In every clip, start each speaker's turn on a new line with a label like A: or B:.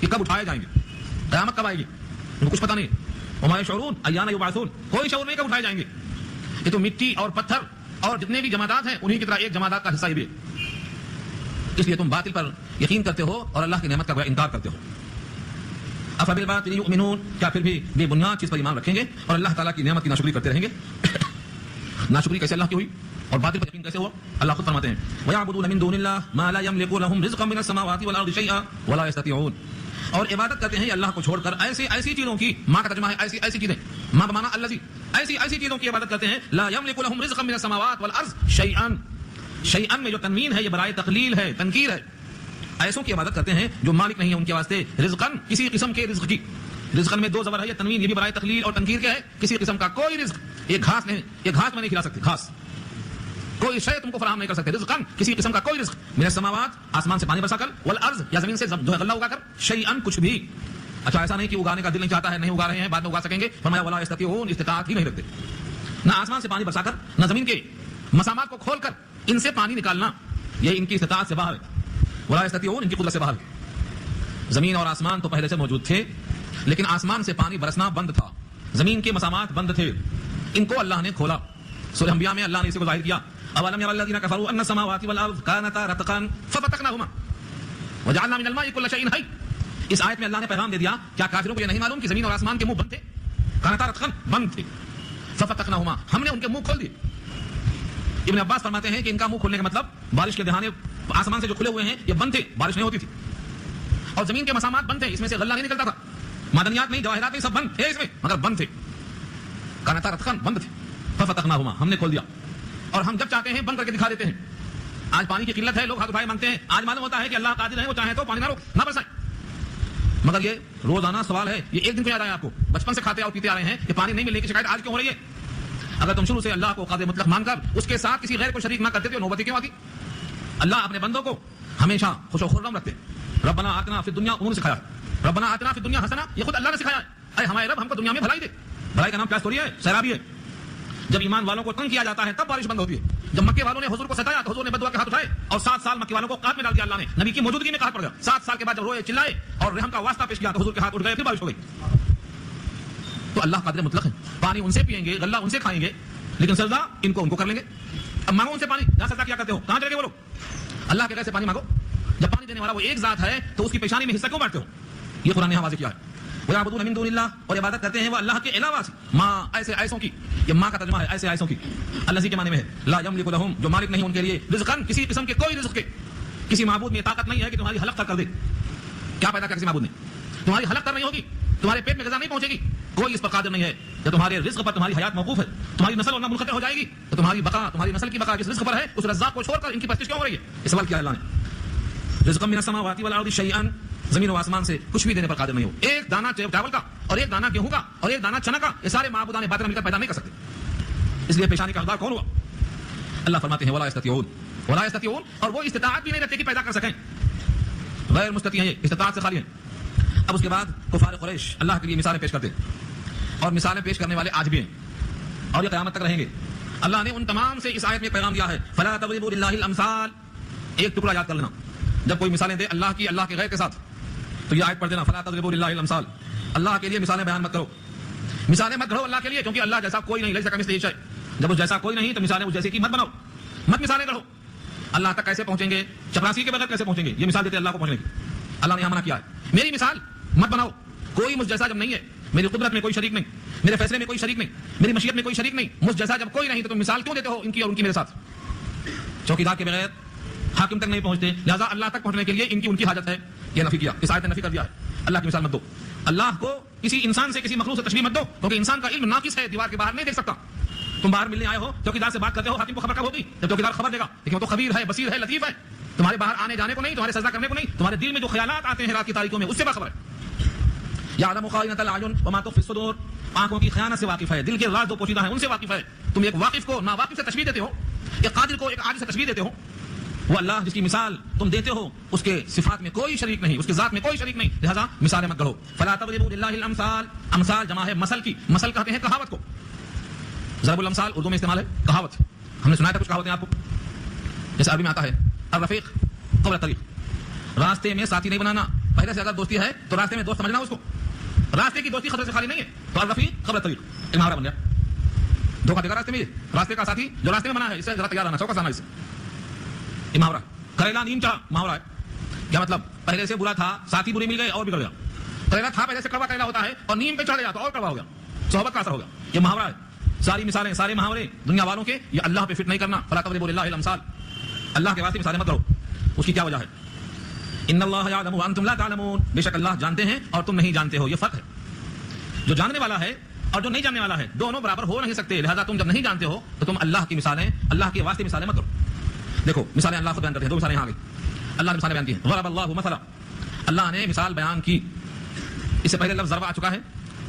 A: کہ کب اٹھائے جائیں گے, قیامت کب آئے گی, ان کو کچھ پتہ نہیں. وما یشعرون ایان یبعثون, کوئی شعور نہیں کب اٹھائے جائیں گے. یہ تو مٹی اور پتھر اور جتنے بھی جمادات ہیں انہی کی طرح ایک جمادات کا حصہ یہ بھی ہے. اس لیے تم باطل پر یقین کرتے ہو اور اللہ کی نعمت کا انکار کرتے ہو. افبالباطل یؤمنون, کیا پھر بھی بے بنیاد چیز پر ایمان رکھیں گے اور اللہ تعالیٰ کی نعمت کی ناشکری کرتے رہیں گے؟ ناشکری کیسے اللہ کی ہوئی اور باطل پر یقین کیسے ہوا؟ اللہ خود فرماتے ہیں وَيَعْبُدُونَ مِن دُونِ اللَّهِ مَا لَا يَمْلِكُ لَهُمْ رِزْقًا مِنَ السَّمَاوَاتِ وَالْأَرْضِ شَيْئًا وَلَا يَسْتَطِيعُونَ, اور عبادت کرتے ہیں اللہ کو چھوڑ کر ایسی چیزوں کی, ماں کا ترجمہ ہے ایسی چیزیں, ماں بمانا الذی, ایسی چیزوں کی عبادت کرتے ہیں لا يَمْلِكُ لَهُمْ رِزْقًا مِنَ السَّمَاوَاتِ وَالْأَرْضِ شَيْئًا, شیئا میں جو تنوین ہے یہ برائے تقلیل ہے, تنکیر ہے. ایسوں کی عبادت کرتے ہیں جو مالک نہیں ہے ان کے واسطے رزقاً, کسی قسم کے رزق کی. رزقاً میں دو زبر ہے, یہ تنوین, یہ بھی برائے تقلیل اور تنکیر کیا ہے, کسی قسم کا کوئی رزق, ایک گھاس نہیں, یہ گھاس میں نہیں کھلا سکتے, گھاس کوئی شے تم کو فراہم نہیں کر سکتے. رزقاً کسی قسم کا کوئی رزق, من السماوات آسمان سے پانی برسا کر, والارض یا زمین سے جو ہے غلہ اگا کر, شیئاً کچھ بھی. اچھا ایسا نہیں کہ اگانے کا دل نہیں چاہتا ہے, نہیں اگا رہے ہیں, بعد میں اگا سکیں گے. فرمایا ولا یستطیعون, استطاعت ہی نہیں رکھتے. نہ آسمان سے پانی برسا کر, نہ زمین کے مسامات کو کھول کر ان سے پانی نکالنا, یہ ان کی استطاعت سے باہر ہے. ولا یستطیعون, ان کی قدرت سے باہر ہے. زمین اور آسمان تو پہلے سے موجود تھے, لیکن آسمان سے پانی برسنا بند تھا, زمین کے مسامات بند تھے, ان کو اللہ نے کھولا. سورہ انبیاء میں اللہ نے اسے کو ظاہر کیا. اولم ير الذين كفروا ان السماوات والارض كانتا رتقا ففتقناهما وجعلنا من الماء كل شيء حي. اس آیت میں اللہ نے پیغام دے دیا, کیا کافروں کو یہ نہیں معلوم کہ زمین اور آسمان کے منہ بند تھے, كانتا رتقا بند تھے, ففتقناهما ہم نے ان کے منہ کھول دیے. ابن عباس فرماتے ہیں کہ ان کا منہ کھولنے کا مطلب بارش کے دہانے آسمان سے جو کھلے ہوئے ہیں یہ بند تھے, بارش نہیں ہوتی تھی, اور زمین کے مسامات بند تھے, اس میں سے غلہ نہیں نکلتا تھا, معدنیات نہیں, جواہرات نہیں, سب بند تھے اس میں, مگر بند تھے. كانتا رتقا بند تھے, ففتقناهما ہم نے کھول دیا. اور ہم جب چاہتے ہیں بند کر کے دکھا دیتے ہیں. آج پانی کی قلت ہے, لوگ ہاتھ اٹھائے مانگتے ہیں, آج معلوم ہوتا ہے کہ اللہ قادر ہے, وہ چاہیں تو پانی نہ برسائیں. مگر یہ روزانہ سوال ہے, یہ ایک دن کو یاد آیا آپ کو, بچپن سے کھاتے اور پیتے آ رہے ہیں, یہ پانی نہیں ملنے کی شکایت آج کیوں ہو رہی ہے؟ اگر تم شروع سے اللہ کو قادر مطلق مان کر اس کے ساتھ کسی غیر کو شریک نہ کرتے تو نوبتی کیوں آتی؟ اللہ اپنے بندوں کو ہمیشہ خوش و خرم رکھتے. ربنا آتنا فی الدنیا, انہوں نے سکھایا, ربنا آتنا فی الدنیا حسنہ, یہ خود اللہ نے سکھایا ہے. اے ہمارے رب ہم کو دنیا میں بھلائی دے. بھلائی کا نام پیاس تھوڑی ہے, سیرابی ہے. جب ایمان والوں کو تنگ کیا جاتا ہے تب بارش بند ہوتی ہے. جب مکے والوں نے حضور کو ستایا تو حضور نے بددعا کے ہاتھ اٹھائے اور 7 سال مکے والوں کو قحط میں ڈال دیا اللہ نے, نبی کی موجودگی میں قحط پڑ گیا. 7 سال کے بعد جب روئے چلائے اور رحم کا واسطہ پیش کیا تو حضور کے ہاتھ اٹھ گئے, پھر بارش ہو گئی. تو اللہ قادر مطلق ہے, پانی ان سے پیئیں گے, غلہ ان سے کھائیں گے, لیکن سجدہ ان کو کر لیں گے. اب مانگو ان سے پانی, یہاں سجدہ کیا کرتے ہو, کہاں چلے گئے وہ لوگ؟ اللہ کے غیر سے پانی مانگو. جب پانی دینے والا وہ ایک ذات ہے تو اس کی پیشانی میں حصہ کیوں بانٹتے ہو؟ یہ قرآن نے واضح کیا ہے. وَيَعْبُدُونَ مِن دُونِ اللَّهِ, اور عبادت کرتے ہیں وہ اللہ کے علاوہ سے, ماں ایسوں کی, یہ ماں کا ترجمہ ہے ایسوں کی, الذی کے معنی میں ہے لا یملک لہم, جو مالک نہیں ان کے لیے, رزقاً کسی قسم کے کوئی رزق کے, کسی معبود میں طاقت نہیں ہے کہ تمہاری حلق کر دے. کیا پیدا کر کسی معبود نے, تمہاری حلق کر نہیں ہوگی, تمہارے پیٹ میں غذا نہیں پہنچے گی, کوئی اس پر قادر نہیں ہے. جب تمہارے رزق پر تمہاری حیات موقوف ہے, تمہاری نسل اور منقطع ہو جائے گی, تو تمہاری بقا, تمہاری نسل کی بقا جس رزق پر ہے اس رزاق کو چھوڑ کر ان کی پرستش کیوں ہو رہی ہے؟ اس سوال کیا اللہ نے. رزقا من السماوات والارض شیئا, زمین و آسمان سے کچھ بھی دینے پر قادر نہیں ہو. ایک دانہ چاول کا اور ایک دانہ گیہوں کا اور ایک دانہ چنا کا, یہ سارے معبودان باطل مل کر پیدا نہیں کر سکتے. اس لیے پیشانی کا حقدار کون ہوا؟ اللہ فرماتے ہیں ولا یستطیعون, ولا یستطیعون, اور وہ استطاعت بھی نہیں رکھتے کہ پیدا کر سکیں, غیر مستطیع ہیں, یہ استطاعت سے خالی ہیں. اب اس کے بعد کفار قریش اللہ کے لیے مثالیں پیش کرتے ہیں, اور مثالیں پیش کرنے والے آج بھی ہیں اور یہ قیامت تک رہیں گے. اللہ نے ان تمام سے اس آیت میں پیغام دیا ہے فلا تضربوا للہ الامثال. ایک ٹکڑا یاد کر لینا, جب کوئی مثالیں دے اللہ کی, اللہ کے غیر کے ساتھ, تو یہ آیت پڑھ دینا فلا تضربوا للہ الامثال. اللہ کے لیے مثالیں بیان مت کرو, مثالیں مت گھڑو اللہ کے لیے, کیونکہ اللہ جیسا کوئی نہیں, لیس کمثلہ شیء. جب اس جیسا کوئی نہیں تو مثالیں اس جیسی کی مت بناؤ, مت مثالیں گڑھو. اللہ تک کیسے پہنچیں گے, چپراسی کے بغیر کیسے پہنچیں گے, یہ مثال دیتے اللہ کو پہنچنے کی. اللہ نے یہاں منع کیا ہے, میری مثال مت بناؤ, کوئی مجھ جیسا جب نہیں ہے, میری قدرت میں کوئی شریک نہیں, میرے فیصلے میں کوئی شریک نہیں, میری مشیت میں کوئی شریک نہیں, مجھ جیسا جب کوئی نہیں تو تم مثال کیوں دیتے ہو ان کی اور ان کی میرے ساتھ؟ چوکیدار کے بغیر حاکم تک نہیں پہنچتے, لہٰذا اللہ تک پہنچنے کے لیے ان کی حاجت ہے. یہ نفی کیا, اس آیت نے نفی کر دیا ہے. اللہ کی مثال مت دو, اللہ کو کسی انسان سے, کسی مخلوق سے تشبیہ مت دو, کیونکہ انسان کا علم ناقص ہے, دیوار کے باہر نہیں دیکھ سکتا. تم باہر ملنے آئے ہو, چوکیدار سے بات کرتے ہو, حاکم کو خبر کب ہوگی؟ جب چوکیدار خبر دے گا, لیکن وہ تو خبیر ہے, بصیر ہے, لطیف ہے. تمہارے باہر آنے جانے کو نہیں, تمہارے سجدہ کرنے کو نہیں, تمہارے دل میں جو خیالات آتے ہیں رات کی تاریکوں میں اس سے باخبر ہے. یعلم خائنۃ الاعین وما تخفی الصدور, آنکھوں کی خیانت سے واقف ہے, دل کے راز جو پوشیدہ ہیں ان سے واقف ہے. تم ایک واقف کو ناواقف سے تشبیہ دیتے ہو, ایک قادر کو ایک عاجز سے تشبیہ دیتے ہو. وہ اللہ جس کی مثال تم دیتے ہو اس کے صفات میں کوئی شریک نہیں, اس کے ذات میں کوئی شریک نہیں, لہذا مثالیں مت گڑھو. فلا تضربوا للہ الامثال, امثال جمع ہے مثل کی, مثل کہتے ہیں کہاوت کو. ضرب الامثال اردو میں استعمال ہے کہاوت. ہم نے سنا تھا کچھ کہاوتیں آپ کو, جیسے عربی میں آتا ہے الرفیق قبل الطریق, راستے میں ساتھی نہیں بنانا پہلے سے اگر دوستی ہے تو راستے میں دوست سمجھنا اس کو. راستے کی دوستی خطرے سے خالی نہیں ہے. تو الرفیق قبل الطریق ایک محاورہ بن گیا. دھوکہ دے گا راستے میں, راستے کا ساتھی جو راستے میں بنا ہے اس سے ذرا تیار رہنا, چوکس آنا. اس سے یہ محاورہ کریلا نیم چڑھا محاورہ ہے. کیا مطلب؟ پہلے سے برا تھا, ساتھی بری مل گئے اور بگڑ گیا. کریلا تھا پہلے سے کڑوا کریلا ہوتا ہے, اور نیم پہ چڑھ گیا تو اور کڑوا ہو گیا, صحبت کا اثر ہو گیا. یہ محاورہ ہے. ساری مثالیں, سارے محاورے دنیا والوں کے, یہ اللہ پہ فٹ نہیں کرنا. فلا تضربوا للہ الامثال, اللہ کے واسطے مثالیں مت کرو. اس کی کیا وجہ ہے؟ ان اللہ یعلم وانتم لا تعلمون, بے شک اللہ جانتے ہیں اور تم نہیں جانتے ہو. یہ فرق ہے. جو جاننے والا ہے اور جو نہیں جاننے والا ہے دونوں برابر ہو نہیں سکتے. لہذا تم جب نہیں جانتے ہو تو تم اللہ کی مثالیں, اللہ کے واسطے مثالیں مت کرو. دیکھو مثالیں اللہ خود بیان کرتے ہیں. دو مثالیں یہاں آ گئی. اللہ نے مثالیں بیان کی ہیں. ضرب اللہ مثلا, اللہ نے مثال بیان کی. اس سے پہلے لفظ ضربہ آ چکا ہے.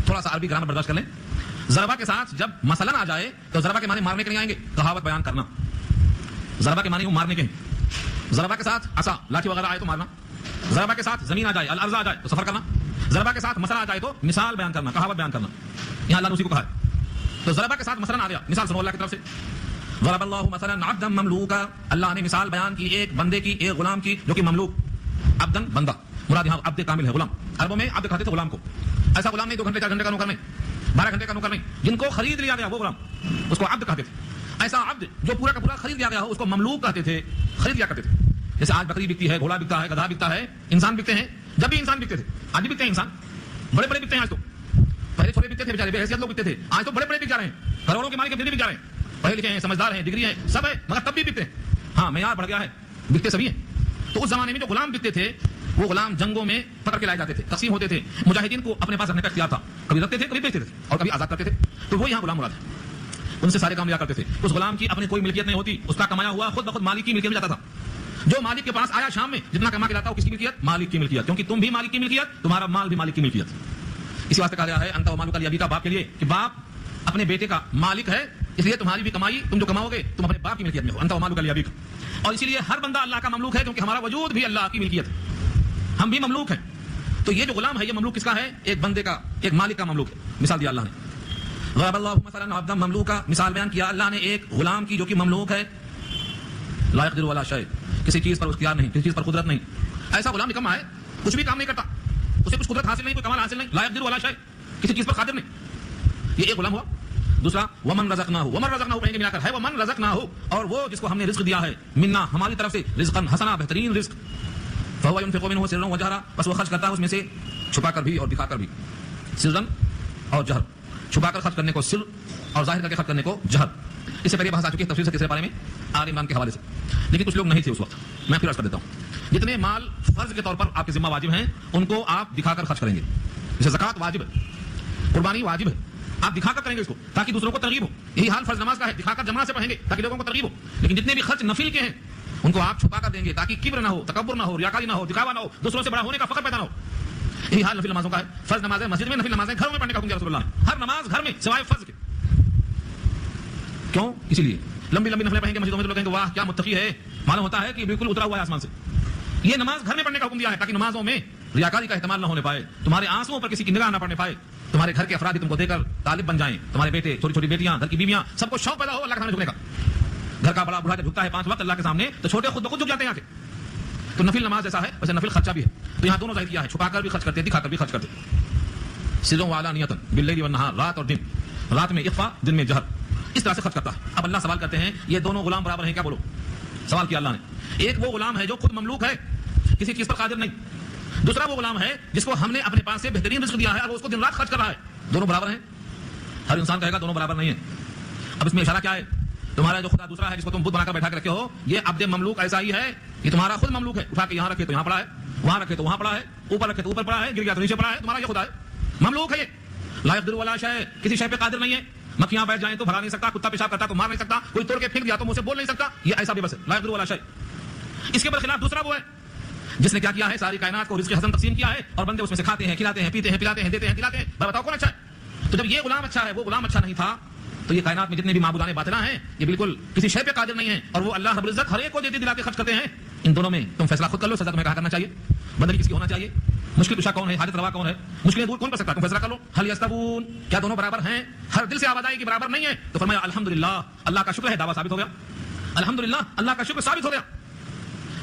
A: تھوڑا سا عربی گرامر برداشت کر لیں. ضربہ کے ساتھ جب مثلاً آ جائے تو ضربہ کے معنی مارنے کے نہیں آئیں گے, کہاوت بیان کرنا. ضربہ کے معنی وہ مارنے کے ہیں. ضربہ کے ساتھ عصا لاٹھی وغیرہ آئے تو مارنا. ضربہ کے ساتھ زمین آ جائے, الارض آ جائے تو سفر کرنا. ضربہ کے ساتھ مسئلہ آ جائے تو مثال بیان کرنا, کہاوت بیان کرنا. یہاں اللہ نے اسی کو کہا ہے. تو ضربہ کے ساتھ مثلاً آ گیا, مثال سنو اللہ کی طرف سے. ضرب اللہ مثلا عبدا مملوکا, اللہ نے مثال بیان کی ایک بندے کی, ایک غلام کی جو کہ مملوک. عبدن بندہ, مراد یہاں عبد کامل ہے, غلام. عربوں میں عبد کہتے تھے غلام کو. ایسا غلام نہیں 2 گھنٹے 4 گھنٹے کا نوکر نہیں, 12 گھنٹے کا نوکر نہیں, جن کو خرید لیا گیا وہ غلام, اس کو عبد کہتے تھے. ایسا عبد جو پورا کا پورا خرید لیا گیا ہو اس کو مملوک کہتے تھے, خرید لیا کرتے تھے. جیسے آج بکری بکتی ہے, گھوڑا بکتا ہے, گدھا بکتا ہے, انسان بکتے ہیں. جب بھی انسان بکتے تھے, آج بھی بکتے ہیں انسان. بڑے بڑے بکتے ہیں آج تو. پہلے چھوٹے بکتے تھے بیچارے, بے حیثیت لوگ بکتے تھے. آج تو بڑے بڑے بک جا رہے ہیں, کروڑوں کے مالک بک جا رہے ہیں. پڑھے لکھے ہیں, سمجھدار ہیں, ڈگری ہے, سب ہے, مگر تب بھی بکتے ہیں. ہاں معیار بڑھ گیا ہے, بکتے سبھی ہیں. تو اس زمانے میں جو غلام بکتے تھے وہ غلام جنگوں میں پکڑ کے لائے جاتے تھے, تقسیم ہوتے تھے. مجاہدین کو اپنے پاس رکھنے کا اختیار تھا, کبھی رکھتے تھے کبھی بیچتے تھے اور کبھی آزاد کرتے تھے. تو وہ یہاں غلام مراد ہے. ان سے سارے کام لیا کرتے تھے. اس غلام کی اپنی کوئی ملکیت نہیں ہوتی, اس کا کمایا ہوا خود بخود مالک کی ملکیت میں جاتا تھا. جو مالک کے پاس آیا شام میں جتنا کما کے لاتا ہو, کس کی ملکیت؟ مالک کی ملکیت. کیونکہ تم بھی مالک کی ملکیت, تمہارا مال بھی مالک کی ملکیت. اسی واسطے کہا گیا ہے انت ومالک لابیک کا, باپ کے لیے, کہ باپ اپنے بیٹے کا مالک ہے, اس لیے تمہاری بھی کمائی تم جو کماؤ گے تم اپنے باپ کی ملکیت میں ہو. انت ومالک لابیک. اور اسی لیے ہر بندہ اللہ کا مملوک ہے, کیونکہ ہمارا وجود بھی اللہ کی ملکیت ہے, ہم بھی مملوک ہیں. تو یہ جو غلام ہے یہ مملوک کس کا ہے؟ ایک بندے کا, ایک مالک کا مملوک ہے. مثال دیا اللہ نے. ضرب اللہ مثلا عبدا مملوکا, مثال بیان کیا اللہ نے ایک غلام کی جو کہ مملوک ہے. لا یقدر ولا شیء, کسی چیز پر اختیار نہیں, کسی چیز پر قدرت نہیں. ایسا غلام نکما ہے, کچھ بھی کام نہیں کرتا, اسے کچھ قدرت حاصل نہیں, کوئی کمال حاصل نہیں. لا یقدر ولا شیء, کسی چیز پر قادر نہیں. یہ ایک غلام ہوا. دوسرا ومن رزقناہ, ومن رزقناہ کہیں گے ملا کر ہے ومن رزقناہ, اور وہ جس کو ہم نے رزق دیا ہے, منا ہماری طرف سے, رزقا حسنا, بہترین رزق. فهو ينفق منه سرا وجهرا, بس وہ خرچ کرتا ہے اس میں سے چھپا کر بھی اور دکھا کر بھی. سرا اور جہر, چھپا کر خرچ کرنے کو سر اور ظاہر کر کے خرچ کرنے کو جہر. اس سے پہلے بحث آ چکی ہے تفصیل سے تیسرے پارے میں آل عمران کے حوالے سے, لیکن کچھ لوگ نہیں تھے اس وقت. میں پھر عرض کر دیتا ہوں. جتنے مال فرض کے طور پر آپ کے ذمہ واجب ہیں ان کو آپ دکھا کر خرچ کریں گے. جیسے زکوٰۃ واجب ہے, قربانی واجب ہے, آپ دکھا کر کریں گے اس کو تاکہ دوسروں کو ترغیب ہو. یہی حال فرض نماز کا ہے, دکھا کر جماعت سے پڑھیں گے تاکہ لوگوں کو ترغیب ہو. لیکن جتنے بھی خرچ نفل کے ہیں ان کو آپ چھپا کر دیں گے تاکہ کبر نہ ہو, تکبر نہ ہو, ریاکاری نہ ہو, دکھاوا نہ ہو, دوسروں سے بڑا ہونے کا فخر پیدا نہ ہو. یہی حال نفل نمازوں کا ہے. فرض نمازیں مسجد میں, نفل نمازیں گھروں میں پڑھنے کا حکم دیا رسول اللہ نے. ہر نماز گھر میں سوائے فرض کے. کیوں؟ اسی لیے لمبی لمبی نفلیں پڑھیں گے مسجدوں میں تو لوگ کہیں گے واہ کیا متقی ہے, معلوم ہوتا ہے کہ بالکل اترا ہوا ہے آسمان سے. یہ نماز گھر میں پڑھنے کا حکم دیا ہے تاکہ نمازوں میں ریاکاری کا احتمال نہ ہونے پائے, تمہارے آنسوؤں پر کسی کی نگاہ نہ پڑنے پائے, تمہارے گھر کے افراد تم کو دے کر طالب بن جائیں, تمہارے بیٹے, چھوٹی چھوٹی بیٹیاں, گھر کی بیویاں, سب کو شوق پیدا ہو اللہ کے سامنے جھکنے کا. گھر کا بڑا بوڑھا جب جھکتا ہے 5 وقت اللہ کے سامنے تو چھوٹے خود بخود جھک جاتے ہیں آگے. تو نفل نماز ایسا ہے, ویسے نفل خرچہ بھی ہے. تو یہاں دونوں ظاہر کیا ہے, چھپا کر بھی خرچ کرتے, دکھا کر بھی خرچ کرتے. سرا وعلانیۃ باللیل والنہار, رات اور دن, رات میں اخفا, دن میں جہر, اس طرح سے خرچ کرتا ہے. اب اللہ سوال کرتے ہیں یہ دونوں غلام برابر ہیں کیا؟ بولو. سوال کیا اللہ نے. ایک وہ غلام ہے جو خود مملوک ہے, کسی چیز پر قادر نہیں. دوسرا وہ غلام ہے جس کو ہم نے اپنے پاس سے بہترین رزق دیا ہے اور وہ اس کو دن رات خرچ کر رہا ہے. دونوں برابر ہیں؟ ہر انسان کہے گا دونوں برابر نہیں ہیں. اب اس میں اشارہ کیا ہے؟ تمہارا جو خدا دوسرا ہے جس کو تم بت بنا کر بیٹھا کے رکھے ہو, یہ عبد مملوک ایسا ہی ہے, یہ تمہارا خود مملوک ہے. اٹھا کے یہاں رکھے تو یہاں پڑا ہے, وہاں رکھے تو وہاں پڑا ہے, اوپر رکھے تو اوپر پڑا ہے, گر گیا تو نیچے پڑا ہے. تمہارا یہ خدا ہے, مملوک ہے. یہ لا یقدر ولا شیء, کسی شے پہ قادر نہیں ہے. مکھیاں بیٹھ جائیں تو بھگا نہیں سکتا, کتا پیشاب کرتا تو مار نہیں سکتا, کوئی توڑ کے پھینک دیا تو منہ سے بول نہیں سکتا. یہ ایسا بے بس ہے, لا یقدر ولا شیء. اس کے برخلاف دوسرا وہ ہے جس نے کیا کیا ہے, ساری کائنات کو رزق حسن تقسیم کیا ہے اور بندے اس میں سے کھاتے ہیں, کھلاتے ہیں, پیتے ہیں, پلاتے ہیں, دیتے ہیں, کھلاتے ہیں. بتاؤ کون اچھا ہے؟ تو جب یہ غلام اچھا ہے, وہ غلام اچھا نہیں تھا, تو یہ کائنات میں جتنے بھی معبودان باطلہ ہیں یہ بالکل کسی شے پہ قادر نہیں ہیں, اور وہ اللہ رب العزت ہر ایک کو دیتے دلا کے خرچ کرتے ہیں. ان دونوں میں تم فیصلہ خود کر لو, سزا تمہیں کہا کرنا چاہیے, بدل کس کی ہونا چاہیے, مشکل کشا کون ہے, حاجت روا کون ہے, مشکلیں دور کون کر سکتا ہے, تم فیصلہ کر لو. هل يستوون, کیا دونوں برابر ہیں؟ ہر دل سے آواز آئی کہ برابر نہیں ہے, تو فرمایا الحمدللہ, اللہ کا شکر ہے, دعویٰ ثابت ہو گیا. الحمدللہ, اللہ کا شکر ثابت ہو گیا.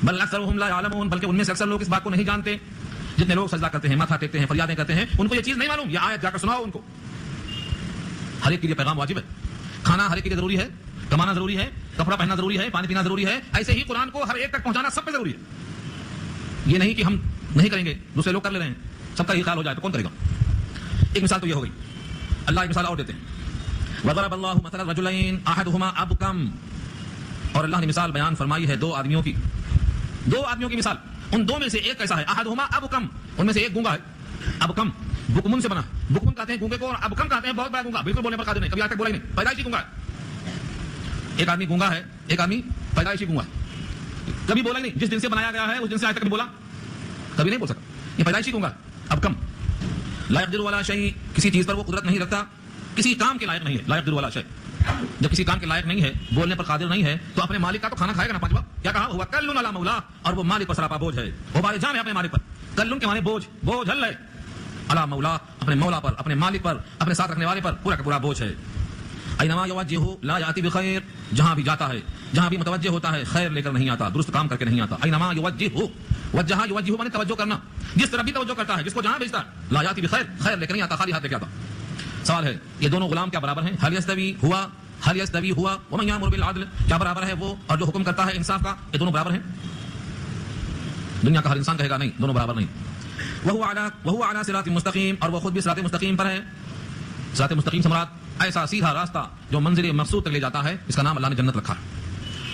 A: بل اکثرهم لا يعلمون, بلکہ ان میں سے اکثر لوگ اس بات کو نہیں جانتے. جتنے لوگ سجدہ کرتے ہیں، ماتھا ٹیکتے ہیں، فریادیں کرتے ہیں، ان کو یہ چیز نہیں معلوم. یہ آیت جا کر سناؤ ان کو. ہر ایک کے لیے پیغام واجب ہے. کھانا ہر ایک کے لیے ضروری ہے، کمانا ضروری ہے، کپڑا پہننا ضروری ہے، پانی پینا ضروری ہے. ایسے ہی قرآن کو ہر ایک تک پہنچانا سب پہ ضروری ہے. یہ نہیں کہ ہم نہیں کریں گے، دوسرے لوگ کر لے رہے ہیں، سب کا یہ خیال ہو جائے تو کون کرے گا. ایک مثال تو یہ ہو گئی. اللہ ایک مثال اور دیتے ہیں. وضرب اللہ مثلا رجلین احدہما ابکم، اور اللہ نے مثال بیان فرمائی ہے دو آدمیوں کی مثال. ان دو میں سے ایک کیسا ہے؟ احدہما ابکم، ان میں سے ایک گونگا ہے. ابکم بکمن سے بنا. بکمن کہتے ہیں گونگے کو، اور ابکم کہتے ہیں بہت بڑا گونگا، بالکل بولنے پر قادر نہیں، کبھی آج تک بولا ہی نہیں، پیدائشی گونگا ہے. ایک آدمی گونگا ہے، ایک آدمی پیدائشی گونگا ہے، کبھی بولا ہی نہیں. جس دن سے بنایا گیا ہے اس دن سے آج تک کبھی بولا کبھی نہیں بول سکتا. یہ پیدائشی گونگا ہے. ابکم لا یقدر ولا شیء، کسی چیز پر وہ قدرت نہیں رکھتا، کسی کام کے لائق نہیں ہے. لا یقدر ولا شیء، جب کسی کام کے لائق نہیں ہے، بولنے پر قادر نہیں ہے، تو اپنے مالک کا تو کھانا کھائے گا نا. 5 وقت کیا کہا؟ ہوا کلن علی مولا، اور وہ مالک پر سراپا بوجھ ہے. وہ بارے جان ہے اپنے مالک پر. کلن کے معنی بوجھ ہل ہے. علی مولا، اپنے مولا پر، اپنے مالک پر، اپنے ساتھ رکھنے والے پر پورا کا پورا بوجھ ہے. اینما یوجہ لا یاتی بخیر، جہاں بھی جاتا ہے، جہاں بھی متوجہ ہوتا ہے، خیر لے کر نہیں آتا، درست کام کر کے نہیں آتا. اینما یوجہ، وجہ یوجہ معنی توجہ کرنا، جس طرح بھی توجہ کرتا ہے، جس کو جہاں بھیجتا ہے. لا یاتی بخیر، خیر لے کر نہیں آتا، خالی ہاتھ لے کے آتا. سوال ہے یہ دونوں غلام کیا برابر ہیں؟ هل يستوي هو ومن يأمر بالعدل، کیا برابر ہے وہ اور جو حکم کرتا ہے انصاف کا؟ یہ دونوں برابر ہیں؟ دنیا کا ہر انسان کہے گا نہیں، دونوں برابر نہیں. وهو على صراط مستقیم، اور وہ خود بھی صراط مستقیم پر ہے. صراط مستقیم سے مراد ایسا سیدھا راستہ جو منزل مقصود تک لے جاتا ہے، اس کا نام اللہ نے جنت رکھا ہے.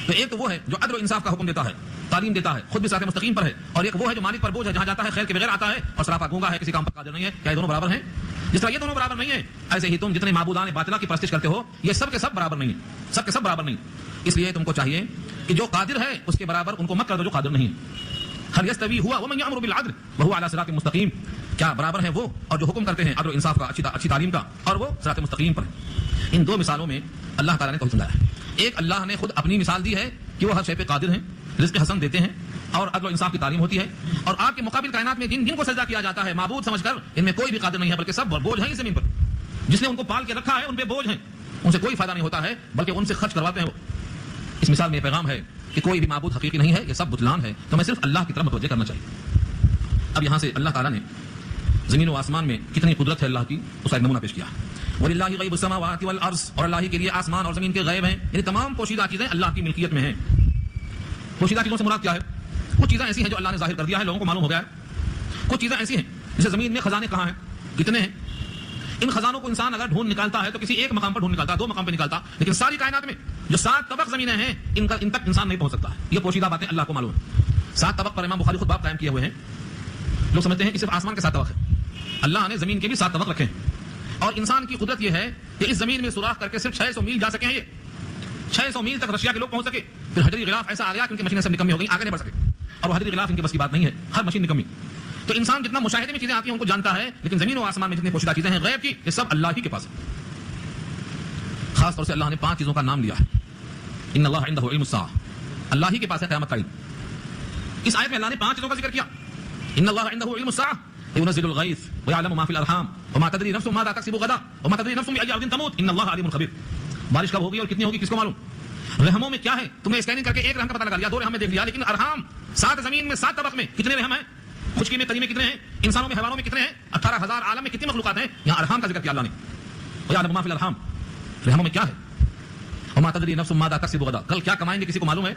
A: تو ایک تو وہ ہے جو عدل و انصاف کا حکم دیتا ہے، تعلیم دیتا ہے، خود بھی صراط مستقیم پر ہے، اور ایک وہ ہے جو مالک پر بوجھ ہے، جہاں جاتا ہے خیر کے بغیر آتا ہے، اور سراپا گونگا ہے، کسی کام پر قادر نہیں ہے. کیا یہ دونوں برابر ہیں؟ جس طرح یہ دونوں برابر نہیں ہیں، ایسے ہی تم جتنے معبودان باطلہ کی پرستش کرتے ہو، یہ سب کے سب برابر نہیں ہیں، سب کے سب برابر نہیں. اس لیے تم کو چاہیے کہ جو قادر ہے اس کے برابر ان کو مت کر دو جو قادر نہیں. هل يستوي هو ومن يأمر بالعدل وهو على صراط مستقیم، کیا برابر ہیں وہ اور جو حکم کرتے ہیں عدل و انصاف کا، اچھی تعلیم کا، اور وہ صراط مستقیم پر ہے. ان دو مثالوں میں اللہ تعالیٰ نے توحید سمجھایا ہے. ایک اللہ نے خود اپنی مثال دی ہے کہ وہ ہر شے پہ قادر ہیں، رزق حسن دیتے ہیں، اور عدل و انصاف کی تعلیم ہوتی ہے. اور آپ کے مقابل کائنات میں جن کو سجدہ کیا جاتا ہے معبود سمجھ کر، ان میں کوئی بھی قادر نہیں ہے، بلکہ سب بوجھ ہیں اس زمین پر. جس نے ان کو پال کے رکھا ہے ان پہ بوجھ ہیں، ان سے کوئی فائدہ نہیں ہوتا ہے، بلکہ ان سے خرچ کرواتے ہیں وہ. اس مثال میں یہ پیغام ہے کہ کوئی بھی معبود حقیقی نہیں ہے، یہ سب بتلان ہے. تو میں صرف اللہ کی طرف متوجہ کرنا چاہیے. اب یہاں سے اللہ تعالیٰ نے زمین و آسمان میں کتنی قدرت ہے اللہ کی، اس کا ایک نمونہ پیش کیا. وَلِلَّهِ غَيْبُ السَّمَاوَاتِ وَالْأَرْضِ، اور اللہ ہی کے لیے آسمان اور زمین کے غیب ہیں، یعنی تمام پوشیدہ چیزیں اللہ کی ملکیت میں ہیں. پوشیدہ چیزوں سے مراد کیا ہے؟ کچھ چیزیں ایسی ہیں جو اللہ نے ظاہر کر دیا ہے، لوگوں کو معلوم ہو گیا ہے. کچھ چیزیں ایسی ہیں جیسے زمین میں خزانے کہاں ہیں، کتنے ہیں. ان خزانوں کو انسان اگر ڈھونڈ نکالتا ہے تو کسی ایک مقام پر ڈھونڈ نکالتا ہے، 2 مقام پہ نکالتا، لیکن ساری کائنات میں جو 7 طبق زمینیں ہیں ان تک انسان نہیں پہنچ سکتا ہے. یہ پوشیدہ باتیں اللہ کو معلوم ہے. 7 طبق پر امام بخاری خود باب قائم کیے ہوئے ہیں. لوگ سمجھتے ہیں کہ صرف آسمان کے 7 طبق ہیں، اللہ نے زمین کے بھی 7 طبق رکھے ہیں. اور انسان کی قدرت یہ ہے کہ اس زمین میں سوراخ کر کے صرف 600 میل جا سکے ہیں. یہ 600 میل تک رشیا کے لوگ پہنچ سکے. پھر حجری غلاف ایسا آ گیا کہ ان کی مشینیں سب نکمی ہو گئی، آگے نہیں بڑھ سکے. اور وہ حجری غلاف ان کے بس کی بات نہیں ہے، ہر مشین نکمی. تو انسان جتنا مشاہدے میں چیزیں آتی ہیں ان کو جانتا ہے، لیکن زمین و آسمان میں جتنی پوشیدہ چیزیں ہیں غیب کی، یہ سب اللہ ہی کے پاس ہے. خاص طور سے اللہ نے 5 چیزوں کا نام لیا ہے. ان اللہ عنده علم الساعہ، اللہ ہی کے پاس ہے قیامت کا علم. اس آیت میں اللہ نے 5 چیزوں کا ذکر کیا. ان اللہ عنده علم الساعہ ينزل الغيث ويعلم ما في الارحام وما تدري نفس ماذا تكسب غدا وما تدري نفس باي ارض تموت ان الله عليم خبير. بارش کب ہوگی اور کتنی ہوگی کس کو معلوم. رحموں میں کیا ہے، تم نے اسکیننگ کر کے ایک رحم کا پتہ لگا لیا، 2 رحم میں دیکھ لیا، لیکن ارحام 7 زمین میں 7 طبق میں کتنے رحم ہیں، خشکی میں تری میں کتنے ہیں، انسانوں میں حیوانوں میں کتنے ہیں، 18,000 عالم میں کتنی مخلوقات ہیں. یہاں ارحام کا ذکر کیا اللہ نے. ويعلم ما في الارحام، رحموں میں کیا ہے. وما تدري نفس ماذا تكسب غدا، کل کیا کمائیں گے کسی کو معلوم ہے.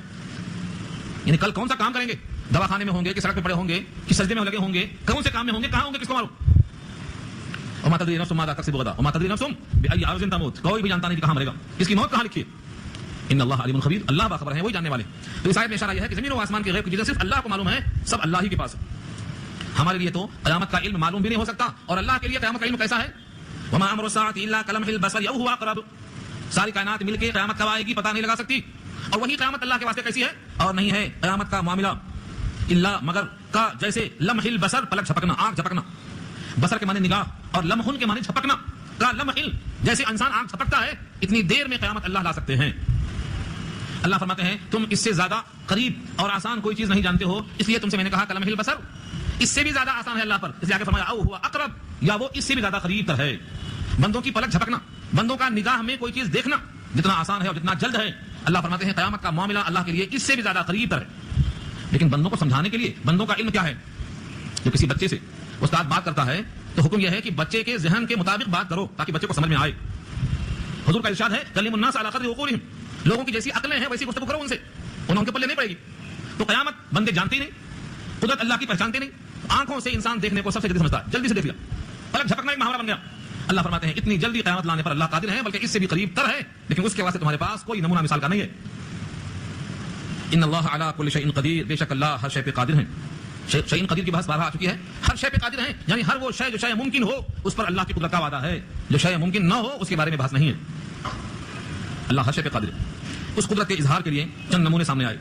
A: یعنی کل کون سا کام کریں گے، دواخانے میں ہوں گے کہ سڑک پہ پڑے ہوں گے کہ سجدے میں لگے ہوں گے، کون سے کام میں ہوں گے، کہاں ہوں گے، کس کو معلوم. وما تدري نفس ماذا تكسب غدا وما تدري نفس باي ارض تموت، کوئی بھی جانتا نہیں کہ کہاں مرے گا، کس کی موت کہاں لکھی ہے. ان اللہ علیم خبیر، اللہ باخبر ہے، وہی جاننے والے. تو اس آیت میں اشارہ یہ ہے کہ زمین و آسمان کے غیب کی چیزیں صرف اللہ کو معلوم ہے، سب اللہ ہی کے پاس ہے. ہمارے لیے تو قیامت کا علم معلوم بھی نہیں ہو سکتا، اور اللہ کے لیے قیامت کا علم کیسا ہے. وما امر الساعة الا كلمح البصر او هو اقرب، ساری کائنات مل کے قیامت کب آئے گی پتہ نہیں لگا سکتی. اور وہی قیامت اللہ کے واسطے کیسی ہے، اور نہیں ہے قیامت کا معاملہ الا مگر کا جیسے لمح البصر، پلک جھپکنا، آنکھ جھپکنا. بصر کے معنی نگاہ اور لمح کے معنی جھپکنا. کا لمح جیسے انسان آنکھ جھپکتا ہے اتنی دیر میں قیامت اللہ لا سکتے ہیں. اللہ فرماتے ہیں تم اس سے زیادہ قریب اور آسان کوئی چیز نہیں جانتے ہو، اس لیے تم سے میں نے کہا کلمح البصر، اس سے بھی زیادہ آسان ہے اللہ پر، اس لیے آگے فرمایا او ہوا اقرب، یا وہ اس سے بھی زیادہ قریب تر ہے. بندوں کی پلک جھپکنا، بندوں کا نگاہ میں کوئی چیز دیکھنا جتنا آسان ہے اور جتنا جلد ہے، اللہ فرماتے ہیں قیامت کا معاملہ اللہ کے لیے اس سے بھی زیادہ قریب تر ہے. لیکن بندوں کو سمجھانے کے لیے بندوں کا علم کیا ہے، جب کسی بچے سے استاد بات کرتا ہے تو حکم یہ ہے کہ بچے کے ذہن کے مطابق بات کرو تاکہ بچے کو سمجھ میں آئے. حضور کا ارشاد ہے کلموا الناس علی قدر عقولہم، لوگوں کی جیسی عقلیں ہیں ویسی گفتگو کرو ان سے، انہیں ان کے پلے نہیں پڑے گی. تو قیامت بندے جانتے نہیں، قدرت اللہ کی پہچانتے نہیں. آنکھوں سے انسان دیکھنے کو سب سے جلدی سمجھتا ہے، جلدی سے دیکھ لیا، پلک جھپکنا ایک محاورہ بن گیا. اللہ فرماتے ہیں اتنی جلدی قیامت لانے پر اللہ قادر ہے، بلکہ اس سے بھی قریب تر ہے، لیکن اس کے واسطے تمہارے پاس کوئی نمونہ مثال کا نہیں ہے. ان اللہ علی کل شیء قدیر، بے شک اللہ ہر شے پہ قادر ہیں. شیء قدیر کی بحث بارہا آ چکی ہے. ہر شے پہ قادر ہیں یعنی ہر وہ شے جو شے ممکن ہو اس پر اللہ کی قدرت کا وعدہ ہے، جو شے ممکن نہ ہو اس کے بارے میں بحث نہیں ہے. اللہ ہر شے پہ قادر ہے. اس قدرت کے اظہار کے لیے چند نمونے سامنے آئے.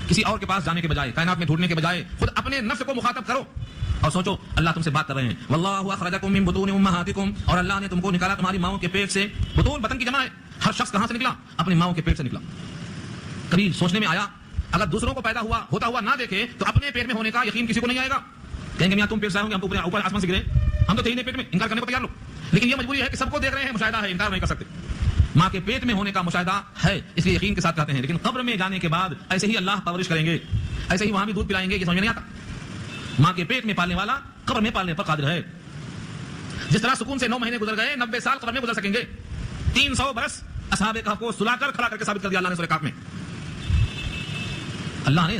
A: کسی اور کے پاس جانے کے بجائے، کائنات میں ڈھونڈنے کے بجائے خود اپنے نفس کو مخاطب کرو اور سوچو اللہ تم سے بات کر رہے ہیں. واللہ اخرجکم من بطون امہاتکم، اور اللہ نے تم کو نکالا تمہاری ماؤں کے پیٹ سے. بطون بطن کی جمع ہے. ہر شخص کہاں سے نکلا؟ اپنی ماؤں کے پیٹ سے نکلا. کبھی سوچنے میں آیا اگر دوسروں کو پیدا ہوتا ہوا نہ دیکھے تو اپنے پیٹ میں ہونے کا یقین کسی کو نہیں آئے گا. کہیں گے میاں تم پیٹ سے آئے ہوں گے، ہم تو اوپر آسمان سے گرے، ہم تو تھے ہی نہیں پیٹ میں، انکار کرنے کو تیار لو. لیکن یہ مجبوری ہے کہ سب کو دیکھ رہے ہیں، مشاہدہ ہے، انکار نہیں کر سکتے. ماں کے پیٹ میں ہونے کا مشاہدہ ہے اس لیے یقین کے ساتھ کہتے ہیں. لیکن قبر میں جانے کے بعد ایسے ہی اللہ پرورش کریں گے، ایسے ہی وہاں بھی دودھ پلائیں گے، یہ سمجھ میں نہیں آتا. ماں کے پیٹ میں پالنے والا قبر میں پالنے پر قادر ہے. جس طرح سکون سے 9 مہینے گزر گئے، 90 سال قبر میں گزر سکیں گے. 300 برس اصحاب کہف کو سلا کر کھڑا کر کے ثابت کر دیا اللہ نے سورہ کہف میں. اللہ نے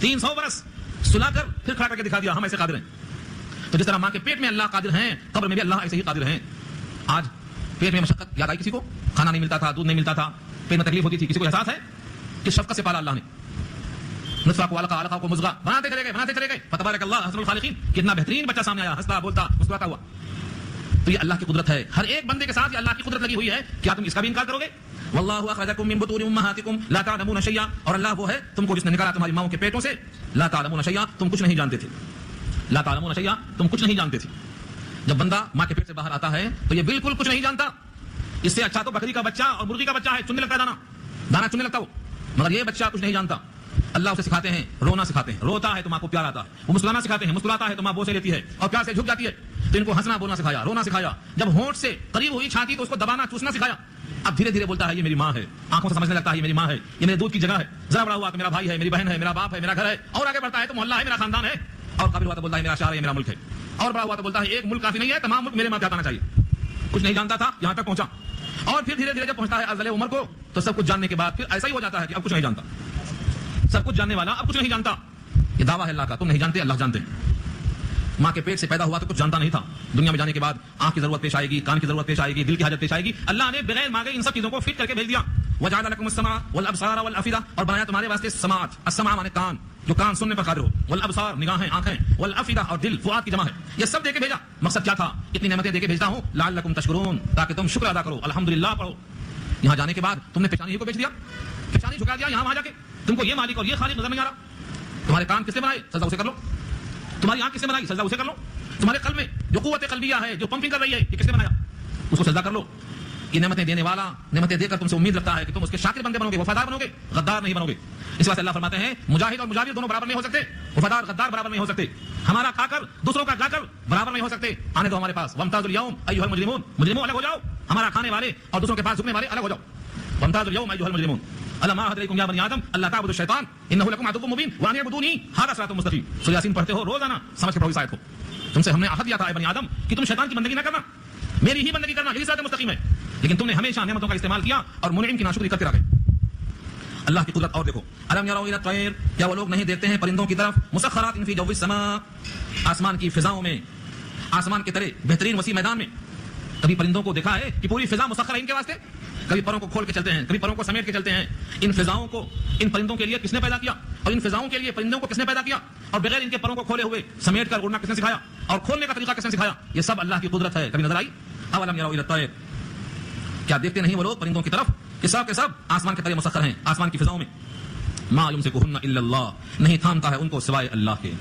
A: 300 برس سلا کر پھر کھڑا کر کے دکھا دیا ہم ایسے قادر ہیں. تو جس طرح ماں کے پیٹ میں اللہ قادر ہیں، قبر میں بھی اللہ ایسے ہی قادر ہیں. آج پیٹ میں مشقت یاد آئی کسی کو؟ کھانا نہیں ملتا تھا، دودھ نہیں ملتا تھا، پیٹ میں تکلیف ہوتی تھی. کسی کو احساس ہے کہ شفقت سے پالا اللہ نے؟ نطفہ کو علقہ، علقہ کو مضغہ بناتے چلے گئے. فتبارک اللہ احسن الخالقین. کتنا بہترین بچہ سامنے آیا، ہنستا بولتا مسکراتا ہوا. تو یہ اللہ کی قدرت ہے. ہر ایک بندے کے ساتھ یہ اللہ کی قدرت لگی ہوئی ہے. کیا تم اس کا بھی انکار کرو گے؟ واللہ اخرجکم من بطون امہاتکم لا تعلمون شیئا، اور اللہ وہ ہے تم کو جس نے نکالا تمہاری ماؤں کے پیٹوں سے. لا تعلمون شیئا، تم کچھ نہیں جانتے تھے. لا تعلمون شیئا، تم کچھ نہیں جانتے تھے. جب بندہ ماں کے پیٹ سے باہر آتا ہے تو یہ بالکل کچھ نہیں جانتا. اس سے اچھا تو بکری کا بچہ اور مرغی کا بچہ ہے، چننے لگتا ہے دانا چننے لگتا وہ. مگر یہ بچہ کچھ نہیں جانتا. اللہ اسے سکھاتے ہیں، رونا سکھاتے ہیں، روتا ہے تو ماں کو پیار آتا ہے. وہ مسکرانا سکھاتے ہیں، مسکراتا ہے تو ماں بوسے لیتی ہے اور پیار سے جھک جاتی ہے. تو ان کو ہنسنا بولنا سکھایا، رونا سکھایا. جب ہونٹ سے قریب ہوئی چھاتی تو اس کو دبانا چوسنا سکھایا. اب دھیرے دھیرے بولتا ہے یہ میری ماں ہے. آنکھوں سے سمجھنے لگتا ہے یہ میری ماں ہے، یہ میرے دودھ کی جگہ ہے. ذرا بڑا ہوا کہ میرا بھائی ہے، میری بہن ہے، میرا باپ ہے، میرا گھر ہے. اور آگے بڑھتا ہے تو محلہ ہے، میرا خاندان ہے. اور قابل ہوا تو بولتا ہے میرا شہر ہے، میرا ملک ہے. اور بڑا ہوا تو بولتا ہے ایک ملک کافی نہیں ہے، تمام ملک میرے ماں آنا چاہیے. کچھ نہیں جانتا تھا، یہاں تک پہنچا. اور پھر دھیرے دھیرے جب پہنچتا ہے ازل عمر کو تو سب کچھ جاننے کے بعد پھر ایسا ہی ہو جاتا ہے کہ اب کچھ نہیں جانتا. سب کچھ جاننے والا اب کچھ نہیں جانتا. یہ دعویٰ ہے اللہ کا، تم نہیں جانتے، اللہ جانتے ہیں. ماں کے پیٹ سے پیدا ہوا تو کچھ جانتا نہیں تھا. دنیا میں جانے کے بعد آنکھ کی ضرورت پیش آئے گی، کان کی ضرورت پیش آئے گی، دل کی حاجت پیش آئے گی. اللہ نے بغیر مانگے ان سب چیزوں کو فٹ کر کے بھیج دیا. وجعل لكم السمع والابصار والافئدہ، اور بنایا تمہارے واسطے سماعت. السمع مانے کان، جو کان سننے پر قادر ہو. والابصار نگاہیں، آنکھیں. والافئدہ اور دل، فؤاد کی جمع ہے. یہ سب دے کے بھیجا. مقصد کیا تھا؟ اتنی نعمتیں دے کے بھیجتا ہوں لعلکم تشکرون، تاکہ تم شکر ادا کرو، الحمدللہ پڑھو. یہاں جانے کے بعد تم نے پیشانی ہی کو بیچ دیا، پیشانی جھکا دیا. یہاں وہاں جا کے تم کو یہ مالک اور یہ خالق نظر نہیں آ رہا. تمہارے کان کس نے بنائے؟ سجدہ اسے کر لو. تمہاری آنکھ کس نے بنائی؟ سجدہ اسے کر لو. تمہارے قلب میں جو قوت قلبیہ ہے، جو پمپنگ کر رہی ہے، یہ کس نے بنایا؟ اس کو سجدہ کر لو. یہ نعمتیں دینے والا نعمتیں دے کر تم سے امید رکھتا ہے کہ تم اس کے شاکر بندے بنو گے، وفادار بنو گے، غدار نہیں بنو گے. اس واسطے اللہ فرماتے ہیں مجاہد اور مجاہد دونوں برابر نہیں ہو سکتے، وفادار غدار برابر نہیں ہو سکتے. ہمارا کھا کر دوسروں کا گا کر برابر نہیں ہو سکتے. آنے دو ہمارے پاس. وامتازوا اليوم ایھا المجرمون، مجرموں الگ ہو جاؤ. ہمارا کھانے والے اور دوسروں کے پاس جھکنے والے الگ ہو جاؤ. وامتازوا اليوم ایھا المجرمون الم اعهد اليكم يا بني آدم الا تعبدوا الشيطان انه لكم عدو مبين وان اعبدوني هذا صراط مستقيم. سورہ یاسین پڑھتے ہو روزانہ، سمجھ کے پڑھو اس آیت کو. تم سے ہم نے عہد لیا تھا اے بنی آدم کہ تم شیطان کی بندگی نہ کرنا، میری ہی بندگی کرنا، یہی صراط مستقیم ہے. لیکن تم نے ہمیشہ نعمتوں کا استعمال کیا اور منعم کی ناشکری کرتے رہے. اللہ کی قدرت اور دیکھو. الم يروا الى الطير، کیا وہ لوگ نہیں دیکھتے ہیں پرندوں کی طرف؟ مسخرات فی جو السماء، آسمان کی فضاؤں میں، آسمان کے تلے بہترین وسیع میدان میں. کبھی پرندوں کو دیکھا ہے کہ پوری فضا مسخر ہے ان کے واسطے؟ کبھی پروں کو کھول کے چلتے ہیں، کبھی پروں کو سمیٹ کے چلتے ہیں. ان فضاؤں کو ان پرندوں کے لیے کس نے پیدا کیا؟ اور ان فضاؤں کے لیے پرندوں کو کس نے پیدا کیا؟ اور بغیر ان کے پروں کو کھولے ہوئے سمیٹ کر اڑنا کس نے سکھایا؟ اور کھولنے کا طریقہ کس نے سکھایا؟ یہ سب اللہ کی قدرت ہے. کبھی نظر آئی؟ اولم يروا الى الطير، کیا دیکھتے نہیں وہ لوگ پرندوں کی طرف کہ سب کے سب آسمان کے تلے مسخر ہیں، آسمان کی فضاؤں میں. ما يمسكهن الا اللہ، نہیں تھامتا ہے ان کو سوائے اللہ کے.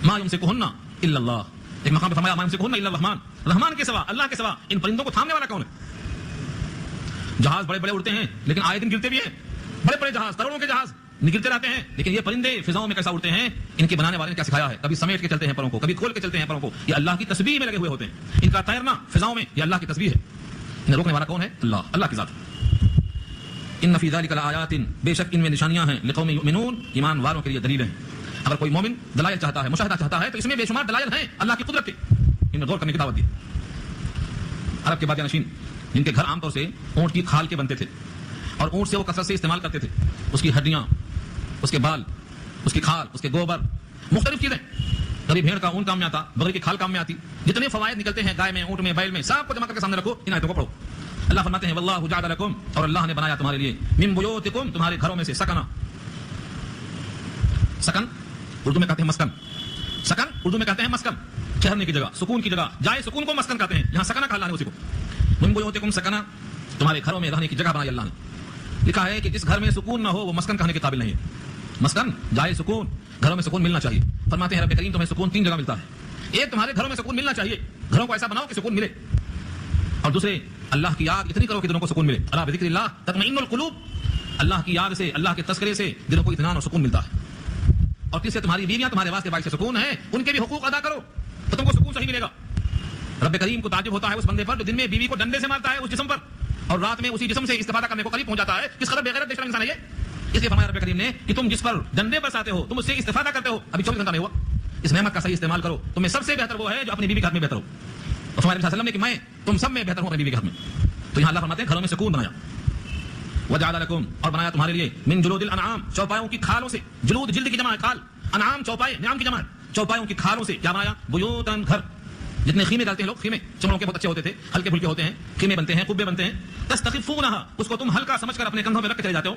A: ما يمسكهن الا اللہ. ایک مقام پہ فرمایا ما يمسكهن الا الرحمن، رحمان کے سوا، اللہ کے سوا ان پرندوں کو تھامنے والا کون ہے؟ جہاز بڑے بڑے اڑتے ہیں لیکن آئے دن گرتے بھی ہیں. بڑے بڑے جہاز، کروڑوں کے جہاز نکلتے رہتے ہیں، لیکن یہ پرندے فضاؤں میں کیسا اڑتے ہیں؟ ان کے بنانے والے نے کیا سکھایا ہے؟ کبھی سمیٹ کے چلتے ہیں پروں کو، کبھی کھول کے چلتے ہیں پروں کو. یہ اللہ کی تسبیح میں لگے ہوئے ہوتے ہیں. ان کا تیرنا فضاؤں میں یہ اللہ کی تسبیح ہے. انہیں روکنے والا کون ہے؟ اللہ، اللہ کی ذات. ان فی ذلک لآیات، بے شک ان میں نشانیاں ہیں. لقوم یؤمنون، ایمان والوں کے لیے دلیلیں ہیں. اگر کوئی مومن دلائل چاہتا ہے، مشاہدہ چاہتا ہے، تو اس میں بے شمار دلائل ہیں اللہ کی قدرت کے، ان میں غور کرنے کی دعوت دی۔ عرب کے بادیہ نشین جن کے گھر عام طور سے اونٹ کی کھال کے بنتے تھے اور اونٹ سے وہ کثرت سے استعمال کرتے تھے، اس کی ہڈیاں، اس کے بال، اس کی کھال، اس کے گوبر، مختلف چیزیں، کبھی بھیڑ کا اون کام میں آتا، بکری کی کھال کام میں آتی، جتنے فوائد نکلتے ہیں گائے میں، اونٹ میں، بیل میں، سب کو جمع کر کے سامنے رکھو، ان آیتوں کو پڑھو۔ اللہ فرماتے ہیں واللہ جعل لکم، اور اللہ نے بنایا تمہارے لیے، من بیوتکم، تمہارے گھروں میں سے، سکنا، سکن اردو میں کہتے ہیں مسکن، سکن اردو میں کہتے ہیں مسکن، ٹھہرنے کی جگہ، سکون کی جگہ، جائے سکون کو مسکن کہتے ہیں، یہاں سکنا کہا اللہ نے اسی کو، من بیوتکم سکنا، تمہارے گھروں میں رہنے کی جگہ بنائی اللہ نے۔ لکھا ہے کہ جس گھر میں سکون نہ ہو وہ مسکن کہنے کے قابل نہیں ہے۔ مسکن جائے سکون، گھروں میں سکون ملنا چاہیے۔ فرماتے ہیں رب کریم تمہیں سکون 3 جگہ ملتا ہے، ایک تمہارے گھروں میں سکون ملنا چاہیے، گھروں کو ایسا بناؤ کہ سکون ملے، اور دوسرے اللہ کی یاد اتنی کرو کہ دلوں کو سکون ملے، الا بذکر اللہ تطمئن القلوب، اللہ کی یاد سے، اللہ کے تذکرے سے دلوں کو اطمینان اور سکون ملتا ہے۔ اور تیسرے تمہاری بیویاں تمہارے واسطے باعث سکون ہیں، ان کے بھی حقوق ادا کرو تو تم کو سکون صحیح ملے گا۔ رب کریم کو تعجب ہوتا ہے اس بندے پر جو دن میں بیوی کو ڈنڈے سے مارتا ہے اس جسم پر، اور رات میں اسی جسم سے استفادہ کرنے کو قریب پہنچ جاتا ہے، کس قدر بے غیرت بے شرم انسان ہے یہ۔ اس لیے فرمایا رب کریم نے کہ تم جس پر ڈنڈے برساتے ہو، تم اس سے استفادہ کرتے ہو، ابھی 24 گھنٹہ نہیں ہوا، اس نعمت کا صحیح استعمال کرو، تمہیں سب سے بہتر وہ ہے جو اپنی بیوی کے ہاتھ میں بہتر ہو۔ اور فرمایا نبی صلی اللہ علیہ وسلم نے کہ میں تم سب میں بہتر ہوں اپنی بیوی کے ہاتھ میں۔ تو یہاں اللہ فرماتے ہیں گھروں میں سکون بنایا، وجعل لکم، اور بنایا تمہارے لیے، من جلود الانعام، چوپایوں کی کھالوں سے، جلود جلد کی جمع ہے، کھال، انعام چوپائے، نعام کی جمع ہے، چوپایوں کی کھالوں سے کیا بنایا، بیوتن، گھر، جتنے خیمے ڈالتے ہیں لوگ، خیمے چمڑوں کے بہت اچھے ہوتے تھے، ہلکے پھلکے ہوتے ہیں، خیمے بنتے ہیں، قبے بنتے ہیں، تستخفونہا، اس کو تم ہلکا سمجھ کر اپنے کندھوں میں رکھ کے چلے جاتے ہو،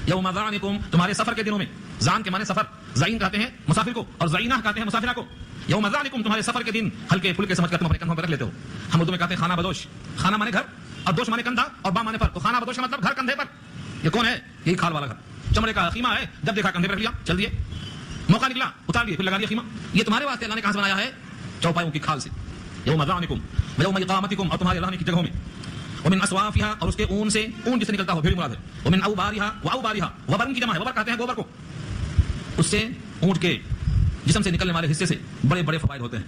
A: یوم ظعنکم، تمہارے سفر کے دنوں میں، ظعن کے معنی سفر، ظعین کہتے ہیں مسافر کو، اور ظعینہ کہتے ہیں مسافرہ کو، یوم ظعنکم، تمہارے سفر کے دن ہلکے پھلکے سمجھ کر تم اپنے کندھوں میں رکھ لیتے ہو۔ ہم اردو میں کہتے ہیں خانہ بدوش، خانہ مانے گھر، اور دوش مانے کندھا، اور با مانے پر، تو خانہ بدوش کا مطلب گھر کندھے پر۔ یہ کون ہے؟ یہی کھال والا گھر، چمڑے کا خیمہ ہے، جب دیکھا کندھے پر رکھ لیا، چل دیے، موقع نکلا اتار دیے، پھر لگا دیا خیمہ۔ یہ تمہارے واسطے اللہ نے کہاں سے بنایا ہے؟ چوپایوں کی کھال سے، یوم ظعنکم ویوم اقامتکم، اور تمہارے رہنے کی جگہوں میں، ومن اصوافها، اور اس کے اون سے، اون جس سے نکلتا ہو بھیڑ مراد ہے، ومن اوبارها واوبارها، وبر کی جمع ہے، وبر کہتے ہیں گوبر کو، اس سے اونٹ کے جسم سے نکلنے والے حصے سے بڑے بڑے فوائد ہوتے ہیں،